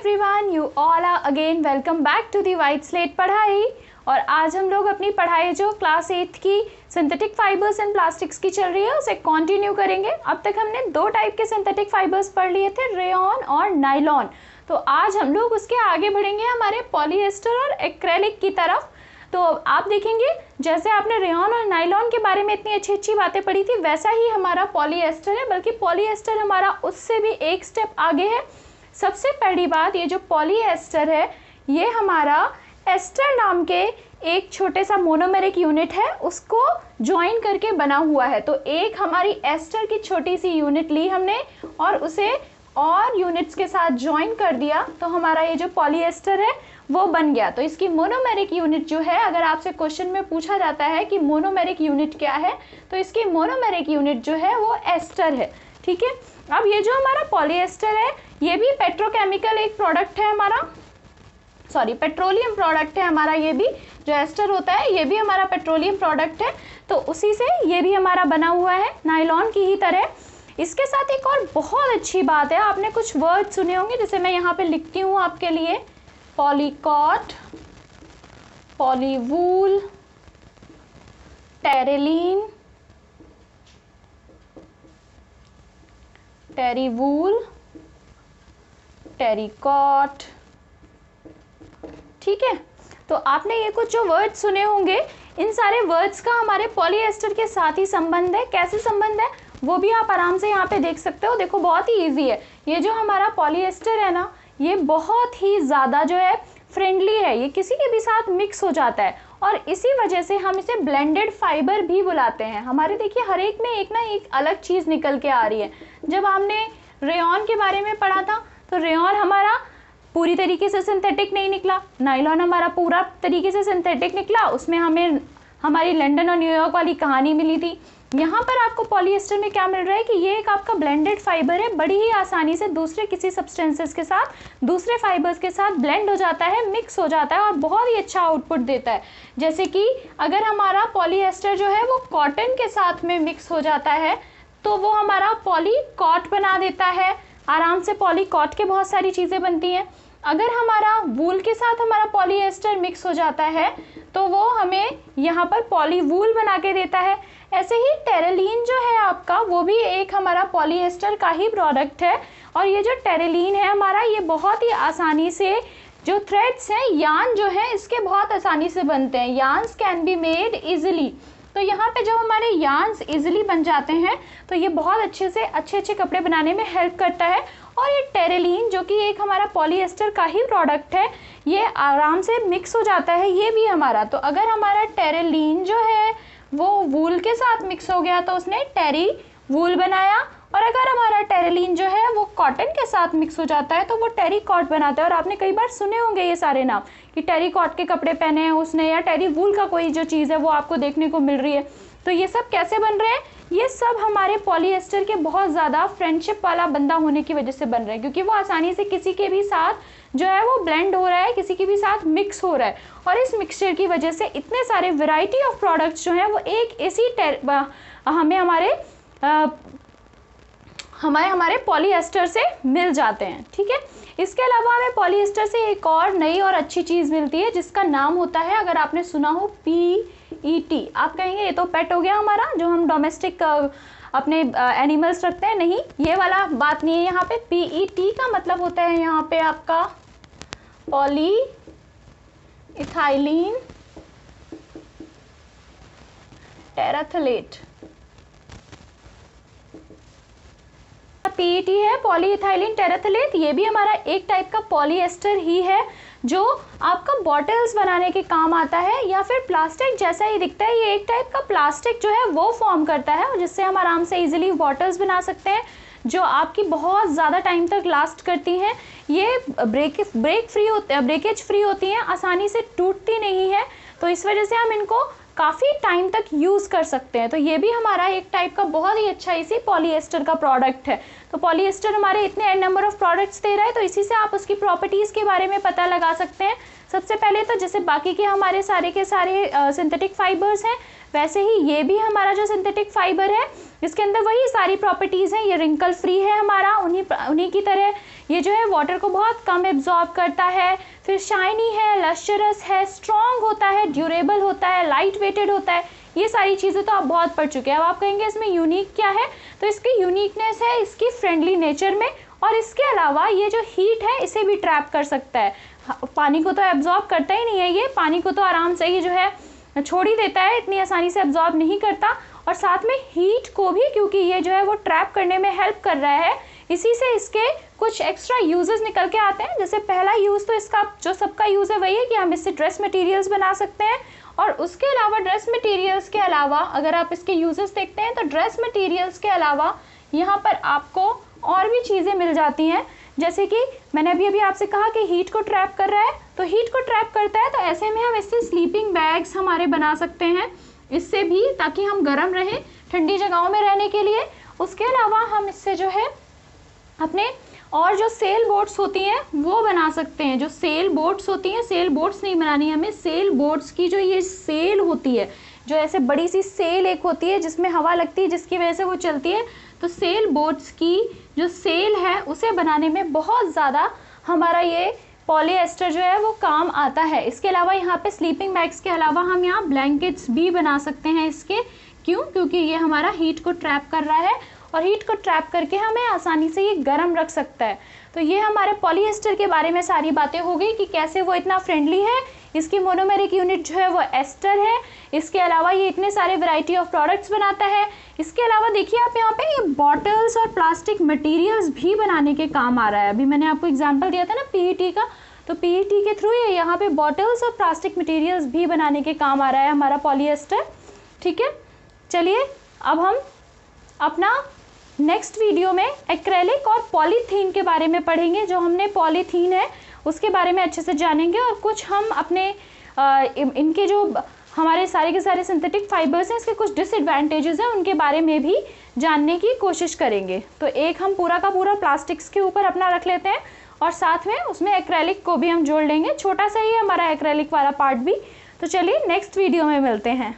Everyone, you all are again welcome back to the white slate पढ़ाई। और आज हम लोग अपनी पढ़ाई जो क्लास 8 की सिंथेटिक फाइबर्स एंड प्लास्टिक्स की चल रही है उसे कंटिन्यू करेंगे। अब तक हमने दो टाइप के सिंथेटिक फाइबर्स पढ़ लिए थे, रेयॉन और नायलॉन। तो आज हम लोग उसके आगे बढ़ेंगे हमारे पॉलिएस्टर और एक्रेलिक की तरफ। तो आप देखेंगे जैसे आपने रेयॉन और नायलॉन के बारे में इतनी अच्छी अच्छी बातें पढ़ी थी, वैसा ही हमारा पॉलिएस्टर है, बल्कि पॉलिएस्टर हमारा उससे भी एक स्टेप आगे है। सबसे पहली बात, ये जो पॉलिएस्टर है ये हमारा एस्टर नाम के एक छोटे सा मोनोमेरिक यूनिट है, उसको ज्वाइन करके बना हुआ है। तो एक हमारी एस्टर की छोटी सी यूनिट ली हमने और उसे और यूनिट्स के साथ ज्वाइन कर दिया, तो हमारा ये जो पॉलिएस्टर है वो बन गया। तो इसकी मोनोमेरिक यूनिट जो है, अगर आपसे क्वेश्चन में पूछा जाता है कि मोनोमेरिक यूनिट क्या है, तो इसकी मोनोमेरिक यूनिट जो है वो एस्टर है। ठीक है, अब ये जो हमारा पॉलिएस्टर है ये भी पेट्रोकेमिकल एक प्रोडक्ट है हमारा, सॉरी पेट्रोलियम प्रोडक्ट है हमारा। ये भी जो एस्टर होता है ये भी हमारा पेट्रोलियम प्रोडक्ट है, तो उसी से ये भी हमारा बना हुआ है नायलॉन की ही तरह। इसके साथ एक और बहुत अच्छी बात है, आपने कुछ वर्ड सुने होंगे, जैसे मैं यहाँ पे लिखती हूँ आपके लिए, पॉलीकॉट, पॉलीवूल, टेरेलीन, टेरीवूल, टेरिकॉट। ठीक है, तो आपने ये कुछ जो वर्ड्स सुने होंगे, इन सारे वर्ड्स का हमारे पॉलिएस्टर के साथ ही संबंध है। कैसे संबंध है वो भी आप आराम से यहाँ पे देख सकते हो। देखो बहुत ही इजी है, ये जो हमारा पॉलिएस्टर है ना, ये बहुत ही ज़्यादा जो है फ्रेंडली है, ये किसी के भी साथ मिक्स हो जाता है और इसी वजह से हम इसे ब्लेंडेड फाइबर भी बुलाते हैं। हमारे देखिए हर एक में एक ना एक अलग चीज़ निकल के आ रही है। जब हमने रेयॉन के बारे में पढ़ा था तो रेयॉन हमारा पूरी तरीके से सिंथेटिक नहीं निकला, नायलॉन हमारा पूरा तरीके से सिंथेटिक निकला, उसमें हमें हमारी लंदन और न्यूयॉर्क वाली कहानी मिली थी। यहाँ पर आपको पॉलिएस्टर में क्या मिल रहा है कि ये एक आपका ब्लेंडेड फाइबर है, बड़ी ही आसानी से दूसरे किसी सब्सटेंसेस के साथ, दूसरे फाइबर्स के साथ ब्लेंड हो जाता है, मिक्स हो जाता है और बहुत ही अच्छा आउटपुट देता है। जैसे कि अगर हमारा पॉलिएस्टर जो है वो कॉटन के साथ में मिक्स हो जाता है तो वो हमारा पॉलीकॉट बना देता है, आराम से पॉलीकॉट के बहुत सारी चीज़ें बनती हैं। अगर हमारा वूल के साथ हमारा पॉलिएस्टर मिक्स हो जाता है तो वो हमें यहाँ पर पॉलीवूल बना के देता है। ऐसे ही टेरेलीन जो है आपका, वो भी एक हमारा पॉलिएस्टर का ही प्रोडक्ट है। और ये जो टेरेलीन है हमारा, ये बहुत ही आसानी से जो थ्रेड्स हैं, यान जो है इसके बहुत आसानी से बनते हैं, yarns can be made easily. तो यहाँ पे जब हमारे यान्स इजीली बन जाते हैं तो ये बहुत अच्छे से अच्छे कपड़े बनाने में हेल्प करता है। और ये टेरेलीन जो कि एक हमारा पॉलिएस्टर का ही प्रोडक्ट है, ये आराम से मिक्स हो जाता है ये भी हमारा। तो अगर हमारा टेरेलीन जो है वो वूल के साथ मिक्स हो गया तो उसने टेरी वूल बनाया, और अगर हमारा टेरेलीन जो है वो कॉटन के साथ मिक्स हो जाता है तो वो टेरीकॉट बनाता है। और आपने कई बार सुने होंगे ये सारे नाम कि टेरीकॉट के कपड़े पहने हैं उसने, या टेरी वूल का कोई जो चीज़ है वो आपको देखने को मिल रही है। तो ये सब कैसे बन रहे हैं, ये सब हमारे पॉलिएस्टर के बहुत ज़्यादा फ्रेंडशिप वाला बंदा होने की वजह से बन रहे हैं, क्योंकि वो आसानी से किसी के भी साथ जो है वो ब्लेंड हो रहा है, किसी के भी साथ मिक्स हो रहा है। और इस मिक्सचर की वजह से इतने सारे वेराइटी ऑफ प्रोडक्ट्स जो हैं वो एक इसी हमारे पॉलिएस्टर से मिल जाते हैं। ठीक है, इसके अलावा हमें पॉलिएस्टर से एक और नई और अच्छी चीज़ मिलती है जिसका नाम होता है, अगर आपने सुना हो, PET। आप कहेंगे ये तो पेट हो गया हमारा, जो हम डोमेस्टिक अपने एनिमल्स रखते हैं। नहीं, ये वाला बात नहीं है। यहाँ पे PET का मतलब होता है यहाँ पे आपका पॉली इथाइलिन टेराथलेट। PET है पॉलीइथाइलिन टेराथलेट, ये भी हमारा एक टाइप का पॉलिएस्टर ही है जो आपका बॉटल्स बनाने के काम आता है, या फिर प्लास्टिक जैसा ही दिखता है। ये एक टाइप का प्लास्टिक जो है वो फॉर्म करता है, जिससे हम आराम से इजीली बॉटल्स बना सकते हैं जो आपकी बहुत ज़्यादा टाइम तक लास्ट करती हैं। ये ब्रेकेज फ्री होती हैं, आसानी से टूटती नहीं है, तो इस वजह से हम इनको काफ़ी टाइम तक यूज़ कर सकते हैं। तो ये भी हमारा एक टाइप का बहुत ही अच्छा इसी पॉलिएस्टर का प्रोडक्ट है। तो पॉलिएस्टर हमारे इतने नंबर ऑफ प्रोडक्ट्स दे रहा है, तो इसी से आप उसकी प्रॉपर्टीज़ के बारे में पता लगा सकते हैं। सबसे पहले तो जैसे बाकी के हमारे सारे के सारे सिंथेटिक फाइबर्स हैं, वैसे ही ये भी हमारा जो सिंथेटिक फाइबर है इसके अंदर वही सारी प्रॉपर्टीज़ हैं। ये रिंकल फ्री है हमारा, उन्हीं की तरह ये जो है वाटर को बहुत कम एब्जॉर्ब करता है, फिर शाइनी है, लश्चरस है, स्ट्रॉन्ग होता है, ड्यूरेबल होता है, लाइट वेटेड होता है। ये सारी चीज़ें तो आप बहुत पढ़ चुके हैं। अब आप कहेंगे इसमें यूनिक क्या है, तो इसकी यूनिकनेस है इसकी फ्रेंडली नेचर में, और इसके अलावा ये जो हीट है इसे भी ट्रैप कर सकता है। पानी को तो एब्जॉर्ब करता ही नहीं है, ये पानी को तो आराम से ही जो है छोड़ ही देता है, इतनी आसानी से एब्जॉर्ब नहीं करता, और साथ में हीट को भी क्योंकि ये जो है वो ट्रैप करने में हेल्प कर रहा है, इसी से इसके कुछ एक्स्ट्रा यूजेस निकल के आते हैं। जैसे पहला यूज़ तो इसका जो सबका यूज़ है वही है कि हम इससे ड्रेस मटेरियल्स बना सकते हैं, और उसके अलावा ड्रेस मटेरियल्स के अलावा अगर आप इसके यूजेस देखते हैं तो ड्रेस मटेरियल्स के अलावा यहाँ पर आपको और भी चीज़ें मिल जाती हैं। जैसे कि मैंने अभी आपसे कहा कि हीट को ट्रैप कर रहा है, तो हीट को ट्रैप करता है, तो ऐसे में हम इससे स्लीपिंग बैग्स हमारे बना सकते हैं इससे भी, ताकि हम गर्म रहें ठंडी जगहों में रहने के लिए। उसके अलावा हम इससे जो है अपने और जो सेल बोट्स होती हैं वो बना सकते हैं। जो सेल बोट्स होती हैं, सेल बोट्स नहीं बनानी है हमें, सेल बोट्स की जो ये सेल होती है, जो ऐसे बड़ी सी सेल एक होती है जिसमें हवा लगती है जिसकी वजह से वो चलती है, तो सेल बोट्स की जो सेल है उसे बनाने में बहुत ज़्यादा हमारा ये पॉलीएस्टर जो है वो काम आता है। इसके अलावा यहाँ पे स्लीपिंग बैग्स के अलावा हम यहाँ ब्लैंकेट्स भी बना सकते हैं इसके। क्यों? क्योंकि ये हमारा हीट को ट्रैप कर रहा है, और हीट को ट्रैप करके हमें आसानी से ये गर्म रख सकता है। तो ये हमारे पॉलीएस्टर के बारे में सारी बातें हो गई कि कैसे वो इतना फ्रेंडली है। इसकी मोनोमेरिक यूनिट जो है वो एस्टर है। इसके अलावा ये इतने सारे वैरायटी ऑफ प्रोडक्ट्स बनाता है। इसके अलावा देखिए आप यहाँ पे ये बॉटल्स और प्लास्टिक मटेरियल्स भी बनाने के काम आ रहा है। अभी मैंने आपको एग्जांपल दिया था ना पीईटी का, तो पीईटी के थ्रू ये यहाँ पे बॉटल्स और प्लास्टिक मटेरियल्स भी बनाने के काम आ रहा है हमारा पॉलीएस्टर। ठीक है, चलिए अब हम अपना नेक्स्ट वीडियो में एक्रेलिक और पॉलीथीन के बारे में पढ़ेंगे। जो हमने पॉलीथीन है उसके बारे में अच्छे से जानेंगे, और कुछ हम अपने इनके जो हमारे सारे के सारे सिंथेटिक फाइबर्स हैं इसके कुछ डिसएडवांटेजेस हैं उनके बारे में भी जानने की कोशिश करेंगे। तो एक हम पूरा का पूरा प्लास्टिक्स के ऊपर अपना रख लेते हैं, और साथ में उसमें एक्रेलिक को भी हम जोड़ लेंगे। छोटा सा ही हमारा एक्रेलिक वाला पार्ट भी। तो चलिए नेक्स्ट वीडियो में मिलते हैं।